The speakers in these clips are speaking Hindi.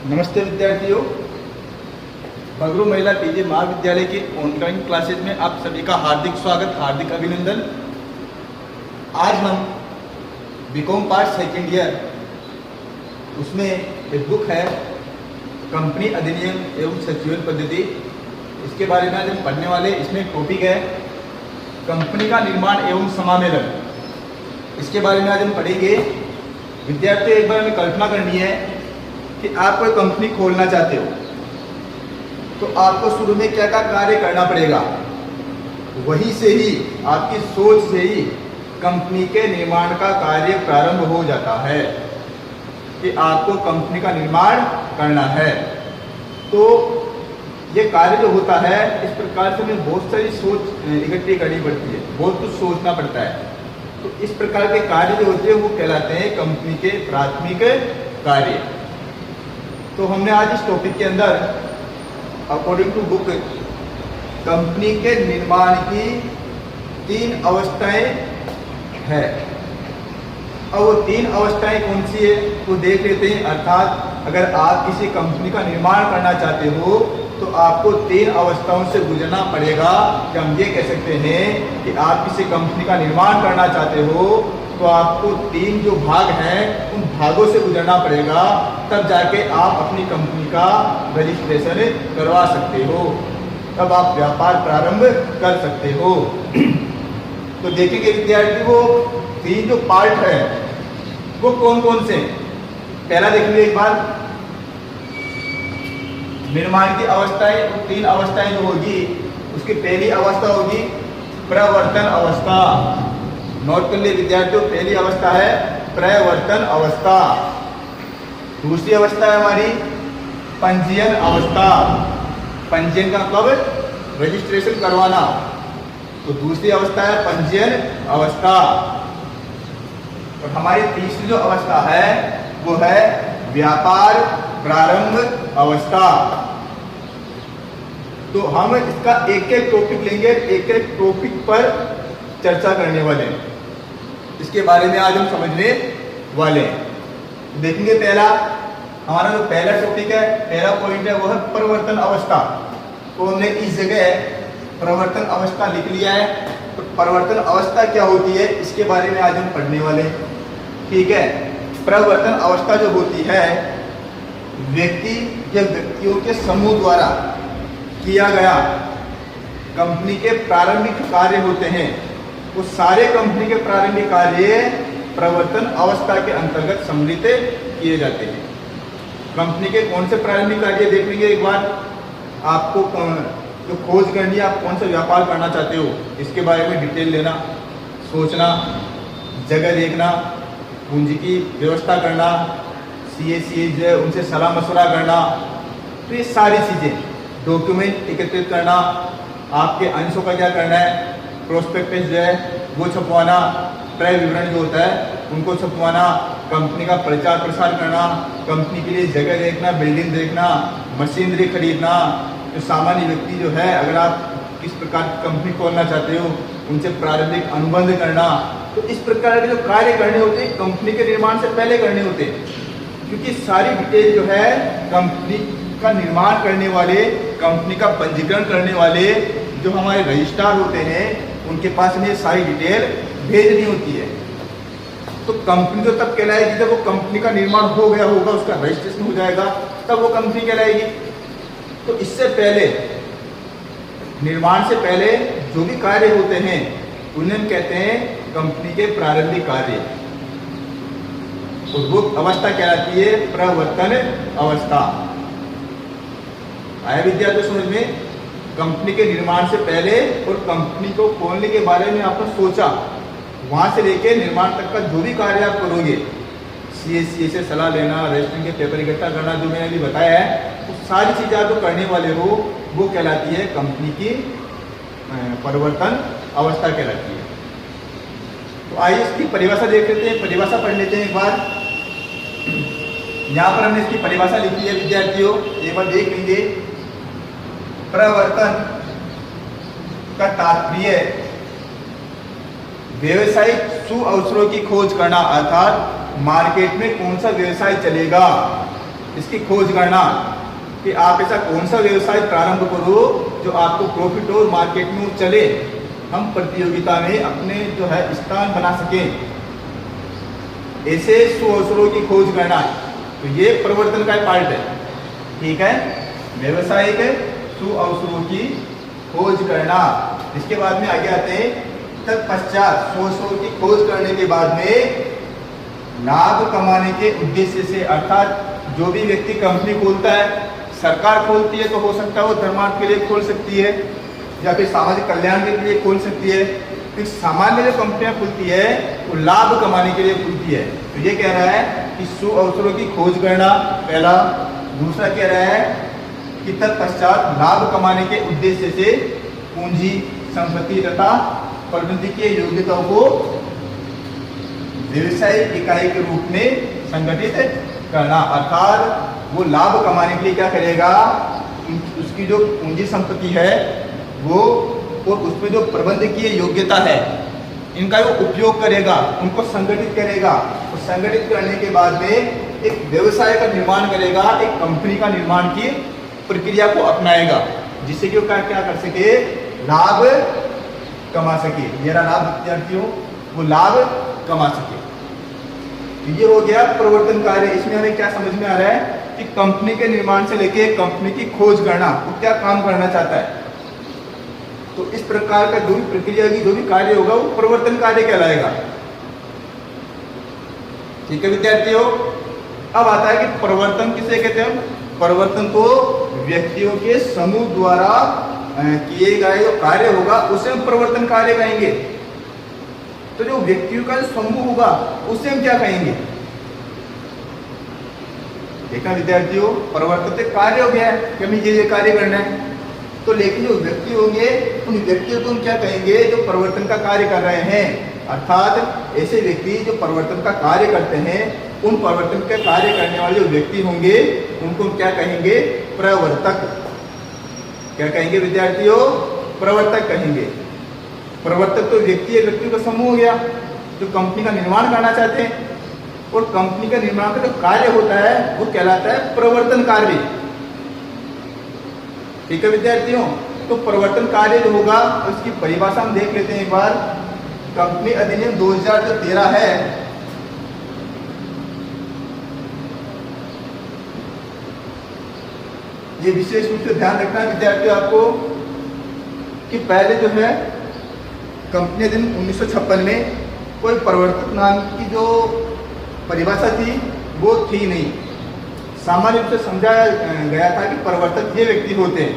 नमस्ते विद्यार्थियों, बगरू महिला पीजी महाविद्यालय के ऑनलाइन क्लासेज में आप सभी का हार्दिक स्वागत, हार्दिक अभिनंदन। आज हम बीकॉम पार्ट सेकेंड ईयर उसमें एक बुक है कंपनी अधिनियम एवं सचिवन पद्धति, इसके बारे में आज हम पढ़ने वाले। इसमें टॉपिक है कंपनी का निर्माण एवं समामेलन, इसके बारे में आज हम पढ़ेंगे। विद्यार्थियों, एक बार हमें कल्पना करनी है कि आप कोई कंपनी खोलना चाहते हो तो आपको शुरू में क्या क्या कार्य करना पड़ेगा। वहीं से ही, आपकी सोच से ही कंपनी के निर्माण का कार्य प्रारंभ हो जाता है कि आपको कंपनी का निर्माण करना है। तो ये कार्य जो होता है, इस प्रकार से हमें बहुत सारी सोच इकट्ठी करनी पड़ती है, बहुत कुछ सोचना पड़ता है। तो इस प्रकार के कार्य जो होते हैं वो कहलाते हैं कंपनी के प्राथमिक कार्य। तो हमने आज इस टॉपिक के अंदर अकॉर्डिंग टू बुक कंपनी के निर्माण की 3 अवस्थाएं हैं। अब वो 3 अवस्थाएं कौन सी है वो देख लेते हैं। अर्थात अगर आप किसी कंपनी का निर्माण करना चाहते हो तो आपको 3 अवस्थाओं से गुजरना पड़ेगा। कि हम ये कह सकते हैं कि आप किसी कंपनी का निर्माण करना चाहते हो तो आपको 3 जो भाग हैं उन भागों से गुजरना पड़ेगा, तब जाके आप अपनी कंपनी का रजिस्ट्रेशन करवा सकते हो, तब आप व्यापार प्रारंभ कर सकते हो। तो देखेंगे विद्यार्थी, वो 3 जो पार्ट है वो कौन कौन से। पहला देखेंगे एक बार, निर्माण की अवस्थाएं। 3 अवस्थाएं जो होगी, उसकी पहली अवस्था होगी प्रवर्तन अवस्था। नोट कर लिए विद्यार्थियों, पहली अवस्था है प्रवर्तन अवस्था। दूसरी अवस्था है हमारी पंजीयन अवस्था। पंजीयन का मतलब रजिस्ट्रेशन करवाना, तो दूसरी अवस्था है पंजीयन अवस्था। और हमारी तीसरी जो अवस्था है वो है व्यापार प्रारंभ अवस्था। तो हम इसका एक एक टॉपिक लेंगे, एक एक टॉपिक पर चर्चा करने वाले हैं, इसके बारे में आज हम समझने वाले हैं। देखेंगे पहला, हमारा जो पहला टॉपिक है, पहला पॉइंट है वो है प्रवर्तन अवस्था। तो हमने इस जगह प्रवर्तन अवस्था लिख लिया है। तो प्रवर्तन अवस्था क्या होती है इसके बारे में आज हम पढ़ने वाले हैं, ठीक है। प्रवर्तन अवस्था जो होती है व्यक्ति या व्यक्तियों के समूह द्वारा किया गया कंपनी के प्रारंभिक कार्य होते हैं। वो सारे कंपनी के प्रारंभिक कार्य प्रवर्तन अवस्था के अंतर्गत सम्मिलित किए जाते हैं। कंपनी के कौन से प्रारंभिक कार्य देख लेंगे एक बार। आपको जो खोज करनी है, आप कौन सा व्यापार करना चाहते हो इसके बारे में डिटेल लेना, सोचना, जगह देखना, पूंजी की व्यवस्था करना, CA जो है उनसे सलाह मशवरा करना। तो ये सारी चीज़ें, डॉक्यूमेंट एकत्रित करना, आपके अंशों का क्या करना है, प्रोस्पेक्टस जो है वो छपवाना, क्रय विवरण जो होता है उनको छपवाना, कंपनी का प्रचार प्रसार करना, कंपनी के लिए जगह देखना, बिल्डिंग देखना, मशीनरी खरीदना। तो सामान्य व्यक्ति जो है, अगर आप किस प्रकार की कंपनी खोलना चाहते हो उनसे प्रारंभिक अनुबंध करना। तो इस प्रकार के जो कार्य करने होते हैं कंपनी के निर्माण से पहले करने होते हैं, क्योंकि सारी डिटेल जो है कंपनी का निर्माण करने वाले, कंपनी का पंजीकरण करने वाले जो हमारे रजिस्ट्रार होते हैं उनके पास में सारी डिटेल भेजनी होती है। तो कंपनी तो तब कहलाएगी जब वो कंपनी का निर्माण हो गया होगा, उसका रजिस्ट्रेशन हो जाएगा, तब वो कंपनी कहलाएगी। तो इससे पहले, निर्माण से पहले जो भी कार्य होते हैं उन्हें हम कहते हैं कंपनी के प्रारंभिक कार्य। तो वो अवस्था कहलाती है प्रवर्तन अवस्था। आया विद्यार्थियों समझ में। कंपनी के निर्माण से पहले और कंपनी को खोलने के बारे में आपने सोचा, वहां से लेके निर्माण तक का जो भी कार्य आप करोगे, CA से सलाह लेना, रजिस्ट्रेशन के पेपर इकट्ठा करना, जो मैंने अभी बताया है, वो सारी चीज़ें आप जो करने वाले हो वो कहलाती है कंपनी की परिवर्तन अवस्था कहलाती है। तो आइए इसकी परिभाषा देख लेते हैं, परिभाषा पढ़ लेते हैं एक बार। यहाँ पर हमने इसकी परिभाषा लिखी है विद्यार्थियों, एक बार देख लीजिए। प्रवर्तन का तात्पर्य व्यवसायिक सुअवसरों की खोज करना, अर्थात मार्केट में कौन सा व्यवसाय चलेगा इसकी खोज करना कि आप ऐसा कौन सा व्यवसाय प्रारंभ करो जो आपको प्रॉफिट और मार्केट में चले, हम प्रतियोगिता में अपने जो है स्थान बना सकें, ऐसे सुअवसरों की खोज करना। तो ये प्रवर्तन का पार्ट है, ठीक है, व्यवसायिक सुअवसरों की खोज करना। इसके बाद में आगे आते हैं, तत्पश्चात सुअवसरों की खोज करने के बाद में लाभ कमाने के उद्देश्य से, अर्थात जो भी व्यक्ति कंपनी खोलता है, सरकार खोलती है तो हो सकता है वो धर्मार्थ के लिए खोल सकती है या फिर सामाजिक कल्याण के लिए खोल सकती है, फिर सामान्य जो कंपनियां खुलती है वो लाभ कमाने के लिए खुलती है। तो ये कह रहा है कि सुअवसरों की खोज करना पहला। दूसरा कह रहा है कि तत्पश्चात लाभ कमाने के उद्देश्य से पूंजी, संपत्ति तथा प्रबंधकीय योग्यताओं को व्यवसायिक इकाई के रूप में संगठित करना, अर्थात वो लाभ कमाने के लिए क्या करेगा, उसकी जो पूंजी संपत्ति है वो और उसमें जो प्रबंधकीय योग्यता है इनका वो उपयोग करेगा, उनको संगठित करेगा। और संगठित करने के बाद में एक व्यवसाय का निर्माण करेगा, एक कंपनी का निर्माण की प्रक्रिया को अपनाएगा, जिससे कि वो क्या कर सके, लाभ कमा सके। मेरा लाभ विद्यार्थियों वो लाभ कमा सके। ये हो गया प्रवर्तन कार्य। इसमें हमें क्या समझ में आ रहा है कि कंपनी के निर्माण से लेके कंपनी की खोज करना, वो क्या काम करना चाहता है। तो इस प्रकार का जो भी प्रक्रिया की जो भी कार्य होगा वो प्रवर्तन कार्य कहलाएगा। ठीक है विद्यार्थियों, अब आता है कि प्रवर्तन किसे कहते हैं। प्रवर्तन को व्यक्तियों के समूह द्वारा किए गए जो कार्य होगा उसे हम प्रवर्तन कार्य कहेंगे। तो जो व्यक्तियों का जो समूह होगा उसे हम क्या कहेंगे। देखा विद्यार्थियों, परिवर्तन से कार्य हो गया है कि हमें ये कार्य करना है। तो लेकिन जो व्यक्ति होंगे उन व्यक्तियों को हम क्या कहेंगे, जो परिवर्तन का कार्य कर रहे हैं। अर्थात ऐसे व्यक्ति जो परिवर्तन का कार्य करते हैं, उन परिवर्तन का कार्य करने वाले जो व्यक्ति होंगे उनको हम क्या कहेंगे, प्रवर्तक। क्या कहेंगे विद्यार्थियों, प्रवर्तक कहेंगे। प्रवर्तक तो व्यक्तियों का समूह हो गया जो कंपनी का निर्माण करना चाहते हैं, और कंपनी का निर्माण का जो कार्य होता है वो कहलाता है प्रवर्तन कार्य। ठीक है विद्यार्थियों, तो प्रवर्तन कार्य जो होगा उसकी परिभाषा हम देख लेते हैं एक बार। कंपनी अधिनियम 2013 है, ये विशेष रूप से ध्यान रखना है विद्यार्थियों आपको कि पहले जो है कंपनी अधिनियम 1956 में कोई प्रवर्तक नाम की जो परिभाषा थी वो थी नहीं। सामान्य रूप से समझाया गया था कि प्रवर्तक ये व्यक्ति होते हैं,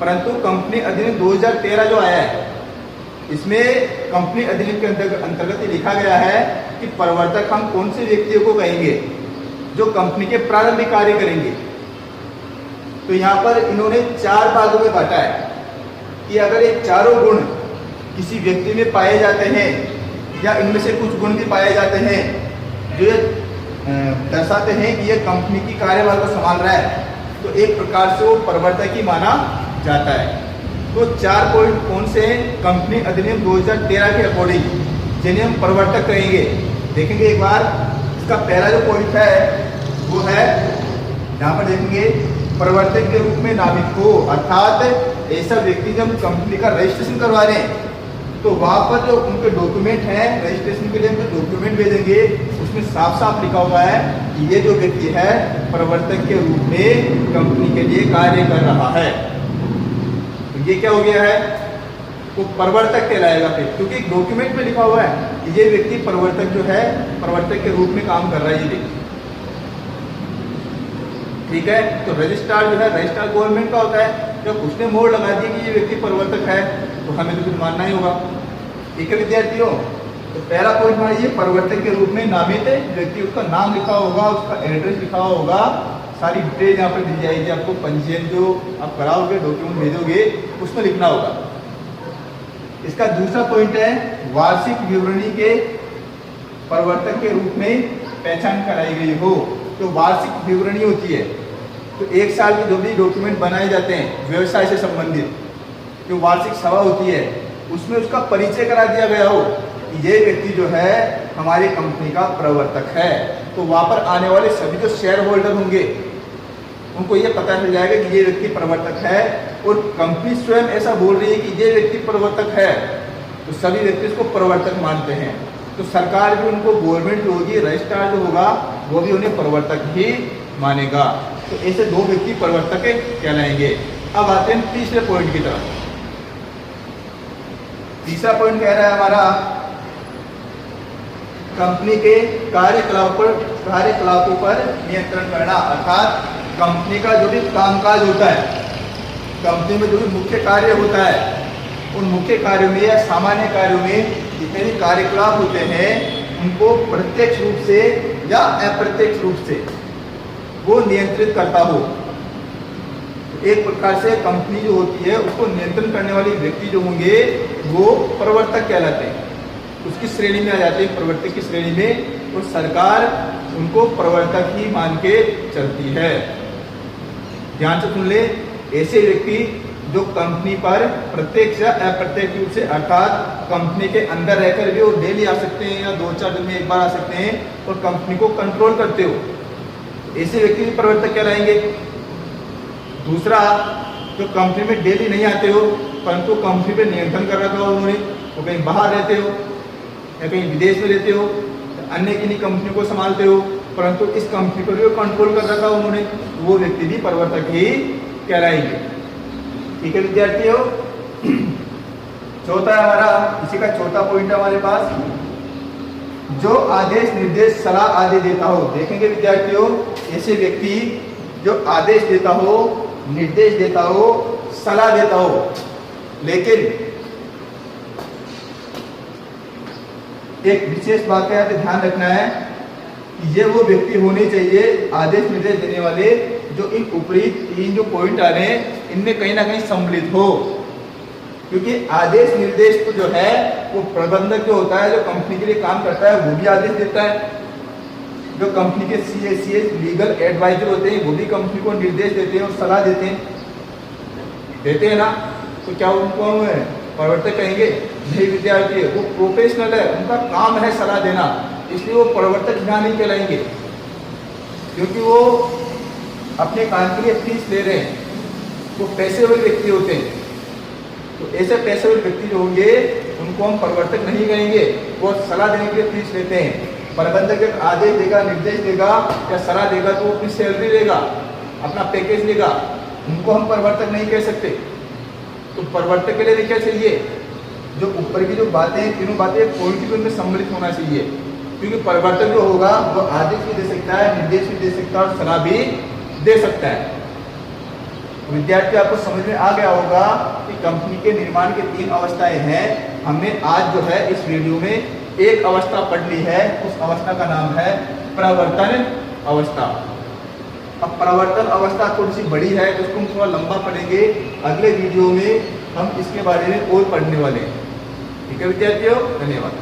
परंतु कंपनी अधिनियम 2013 जो आया है इसमें कंपनी अधिनियम के अंतर्गत लिखा गया है कि प्रवर्तक हम कौन से व्यक्तियों को कहेंगे, जो कंपनी के प्रारंभिक कार्य करेंगे। तो यहाँ पर इन्होंने 4 भागों में बांटा है कि अगर ये चारों गुण किसी व्यक्ति में पाए जाते हैं या इनमें से कुछ गुण भी पाए जाते हैं जो ये दर्शाते हैं कि ये कंपनी की कार्यभार को संभाल रहा है, तो एक प्रकार से वो प्रवर्तक ही माना जाता है। तो 4 पॉइंट कौन से हैं कंपनी अधिनियम 2013 के अकॉर्डिंग, जिन्हें हम प्रवर्तक कहेंगे। देखेंगे एक बार, इसका पहला जो पॉइंट है वो है, यहाँ पर देखेंगे, प्रवर्तक के रूप में नामित हो। अर्थात ऐसा व्यक्ति जब कंपनी का रजिस्ट्रेशन करवा रहे हैं तो वहाँ पर जो उनके डॉक्यूमेंट हैं, रजिस्ट्रेशन के लिए जो डॉक्यूमेंट भेजेंगे उसमें साफ साफ लिखा हुआ है कि ये जो व्यक्ति है प्रवर्तक के रूप में कंपनी के लिए कार्य कर रहा है। तो ये क्या हो गया है, वो प्रवर्तक कहलाएगा फिर, क्योंकि डॉक्यूमेंट में लिखा हुआ है कि ये व्यक्ति प्रवर्तक जो है प्रवर्तक के रूप में काम कर रहा है ये व्यक्ति। ठीक है, तो रजिस्ट्रार जो है, रजिस्ट्रार गवर्नमेंट का होता है। जब उसने मोहर लगा दी कि ये व्यक्ति प्रवर्तक है तो हमें तो कुछ मानना ही होगा। ठीक है विद्यार्थियों, तो पहला पॉइंट हमारा ये प्रवर्तक के रूप में नामित व्यक्ति, उसका नाम लिखा होगा, उसका एड्रेस लिखा होगा, सारी डिटेल यहाँ पर दी जाएगी आपको। पंजीयन जो आप कराओगे, डॉक्यूमेंट भेजोगे, उसमें लिखना होगा। इसका दूसरा पॉइंट है वार्षिक विवरणी के प्रवर्तक के रूप में पहचान कराई गई हो। तो वार्षिक विवरणी होती है, तो 1 साल के जो भी डॉक्यूमेंट बनाए जाते हैं व्यवसाय से संबंधित, जो वार्षिक सभा होती है उसमें उसका परिचय करा दिया गया हो कि ये व्यक्ति जो है हमारी कंपनी का प्रवर्तक है। तो वहां पर आने वाले सभी जो शेयर होल्डर होंगे उनको ये पता चल जाएगा कि ये व्यक्ति प्रवर्तक है, और कंपनी स्वयं ऐसा बोल रही है कि ये व्यक्ति प्रवर्तक है, तो सभी व्यक्ति इसको प्रवर्तक मानते हैं। तो सरकार भी उनको, गवर्नमेंट जो होगी, रजिस्ट्रार जो होगा, वो भी उन्हें प्रवर्तक ही मानेगा। तो ऐसे दो व्यक्ति प्रवर्तक कहलाएंगे। अब आते हैं तीसरे पॉइंट की तरफ। तीसरा पॉइंट कह रहा है हमारा कंपनी के कार्यकलापों पर नियंत्रण करना, अर्थात कंपनी का जो भी कामकाज होता है, कंपनी में जो भी मुख्य कार्य होता है, उन मुख्य कार्यों में या सामान्य कार्यों में जितने भी कार्यकलाप होते हैं उनको प्रत्यक्ष रूप से या अप्रत्यक्ष रूप से वो नियंत्रित करता हो। एक प्रकार से कंपनी जो होती है उसको नियंत्रण करने वाले व्यक्ति जो होंगे वो प्रवर्तक कहलाते हैं, उसकी श्रेणी में आ जाते हैं, प्रवर्तक की श्रेणी में। और सरकार उनको प्रवर्तक ही मान के चलती है। ध्यान से सुन ले, ऐसे व्यक्ति जो कंपनी पर प्रत्यक्ष या अप्रत्यक्ष रूप से, अर्थात कंपनी के अंदर रहकर भी वो डेली आ सकते हैं या 2-4 दिन में एक बार आ सकते हैं और कंपनी को कंट्रोल करते हो, ऐसे व्यक्ति भी प्रवर्तक कहलाएंगे। दूसरा, जो कंपनी में डेली नहीं आते हो परंतु कंपनी पे नियंत्रण कर रखा हो उन्होंने, वो कहीं बाहर रहते हो या कहीं विदेश में रहते हो, अन्य किन्हीं कंपनी को संभालते हो परंतु इस कंपनी पर भी कंट्रोल कर रखा हो उन्होंने, वो व्यक्ति भी प्रवर्तक ही कहलाएंगे। ठीक है विद्यार्थियों, चौथा है हमारा, इसी का चौथा पॉइंट है हमारे पास, जो आदेश, निर्देश, सलाह आदि देता हो। देखेंगे विद्यार्थियों, ऐसे व्यक्ति जो आदेश देता हो, निर्देश देता हो, सलाह देता हो, लेकिन एक विशेष बात का ध्यान रखना है कि ये वो व्यक्ति होने चाहिए, आदेश निर्देश देने वाले, जो इन ऊपरी 3 जो पॉइंट आ रहे हैं इनमें कहीं ना कहीं सम्मिलित हो। क्योंकि आदेश निर्देश तो जो है वो प्रबंधक जो होता है, जो कंपनी के लिए काम करता है, वो भी आदेश देता है। जो कंपनी के CAs लीगल एडवाइजर होते हैं वो भी कंपनी को निर्देश देते हैं और सलाह देते हैं ना। तो क्या उनको प्रवर्तक कहेंगे? नहीं विद्यार्थी, वो प्रोफेशनल है, उनका काम है सलाह देना, इसलिए वो प्रवर्तक यहाँ नहीं कहलाएंगे, क्योंकि वो अपने काम के लिए फीस ले रहे हैं, वो पेशेवर व्यक्ति होते हैं। तो ऐसे पेशेवर व्यक्ति जो होंगे उनको हम प्रवर्तक नहीं कहेंगे, वो सलाह देने के लिए फीस लेते हैं। प्रबंधक एक आदेश देगा, निर्देश देगा या सलाह देगा तो वो अपनी सैलरी देगा, अपना पैकेज देगा, उनको हम प्रवर्तक नहीं कह सकते। तो प्रवर्तक के लिए भी क्या चाहिए? जो ऊपर की जो बातें, तीनों बातें पॉइंट में सम्मिलित होना चाहिए, क्योंकि प्रवर्तक जो होगा वो आदेश भी दे सकता है, निर्देश भी दे सकता है और सलाह भी दे सकता है। विद्यार्थी, आपको समझ में आ गया होगा कि कंपनी के निर्माण के 3 अवस्थाएं हैं। हमने आज जो है इस वीडियो में एक अवस्था पढ़ ली है, उस अवस्था का नाम है प्रवर्तन अवस्था। अब प्रवर्तन अवस्था थोड़ी सी बड़ी है तो उसको हम थोड़ा लंबा पढ़ेंगे, अगले वीडियो में हम इसके बारे में और पढ़ने वाले हैं। ठीक है विद्यार्थियों, धन्यवाद।